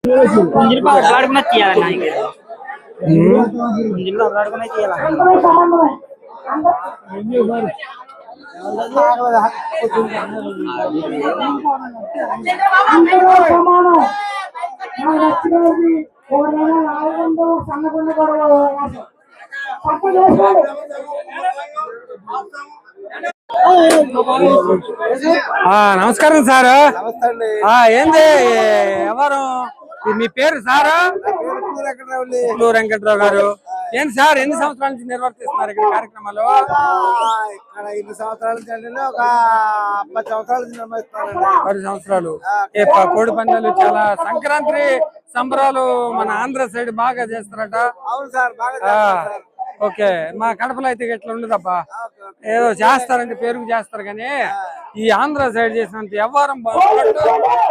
पुंजिल पर लड़ मत किया नहीं के पुंजिल पर लड़ को नहीं किया నమస్కారం సార్. నమస్తే అండి. ఏంది ఎవరు మీ పేరు సారు? పుల్లూరు వెంకట్రావు గారు. ఏంటి సార్ ఎన్ని సంవత్సరాల నుంచి నిర్వర్తిస్తున్నారు ఇక్కడ కార్యక్రమాలు? ఇక్కడ 2 సంవత్సరాల నుంచి అంటే ఒక 10 సంవత్సరాల నుంచి నిర్వహిస్తున్నారండి. 10 సంవత్సరాలు. కోడి పందాలు చాలా సంక్రాంతి సంబరాలు మన ఆంధ్ర సైడ్ బాగా చేస్తారట. అవును సార్, బాగా. ఓకే, మా కడపలో అయితే ఇట్లా ఉండదబ్బా. ఏదో చేస్తారంటే పేరుకు చేస్తారు కానీ ఈ ఆంధ్ర సైడ్ చేసినంత వ్యవహారం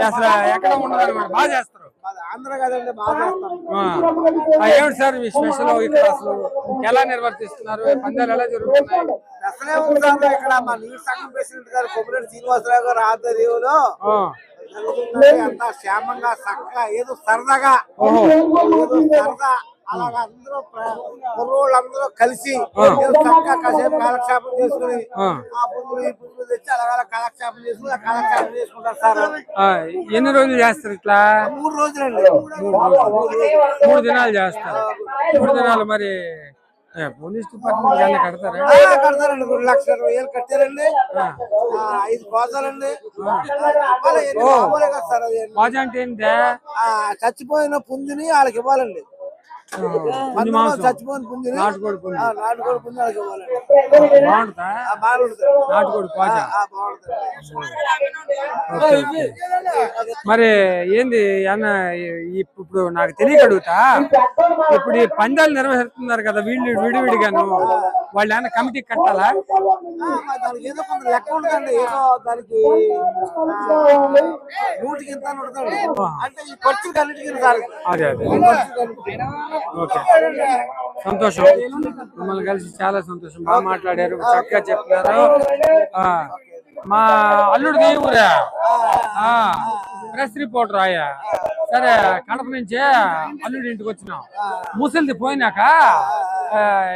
అసలు ఎక్కడ ఉండదు అనమాట. బాగా చేస్తారు. ఆంధ్ర కదండి, బాగా చేస్తాం. ఏమిటి సార్ మీ స్పెషల్ ఇక్కడ అసలు ఎలా నిర్వర్తిస్తున్నారు? పందాలు ఎలా జరుగుతున్నాయి? అసలే ఉంది సార్, ఇక్కడ మా నీటి సంఘం ప్రెసిడెంట్ గారు కొమ్మరెడ్డి శ్రీనివాసరావు గారు ఆధ్వర్యంలో అంతా క్షేమంగా చక్కగా ఏదో సరదాగా సరదా అలాగా అందరూ కుర్రోళ్ళందరూ కలిసి చక్కగా కాసేపు కాలక్షేపం చేసుకుని ఆ పువ్వులు ఈ పువ్వులు తెచ్చి అలాగా కాలక్షేపం చేసుకుని కాలక్షేపం చేసుకుంటారు సార్. ఎన్ని రోజులు చేస్తారు ఇట్లా? 3 రోజులండి. 3 దినాలు చేస్తారు. 3 దినాలు మరి పోలీస్ డిపార్ట్మెంట్ కడతారా? కడతారండి. 2,20,000 కట్టారండి. 5 కోసాలండి. కోజా అంటే ఏంటి? చచ్చిపోయిన పుంజుని వాళ్ళకి ఇవ్వాలండి. చచ్చిపోయిన పుంజుని నాటుకోడి పుంజు వాళ్ళకి ఇవ్వాలండి. నాటుకోడి కోజా. మరి ఏంది అన్న, ఇప్పుడు నాకు తెలియక అడుగుతా, ఇప్పుడు ఈ పందాలు నిర్వహిస్తున్నారు కదా వీళ్ళు విడివిడిగాను, వాళ్ళు ఏమన్నా కమిటీ కట్టాలా? దానికి ఏదో కొంత లెక్క ఉంటుందండి. ఏదో దానికి 100కి ఇంత ఉంటుందండి. అంటే ఈ ఖర్చు కన్నిటికి సార్. అదే ఓకే, సంతోషం. మిమ్మల్ని కలిసి చాలా సంతోషం. బాగా మాట్లాడారు, చక్కగా చెప్పినారు. మా అల్లుడిది ఊరా ప్రెస్ రిపోర్టర్ ఆయా. సరే, కడప నుంచే అల్లుడి ఇంటికి వచ్చినాం. ముసలిది పోయినాక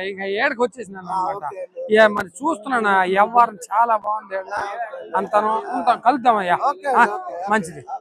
ఇక ఏడకి వచ్చేసినాను అనమాట. మరి చూస్తున్నాను వ్యవహారం చాలా బాగుంది. అంతను కలుద్దామయ్యా. మంచిది.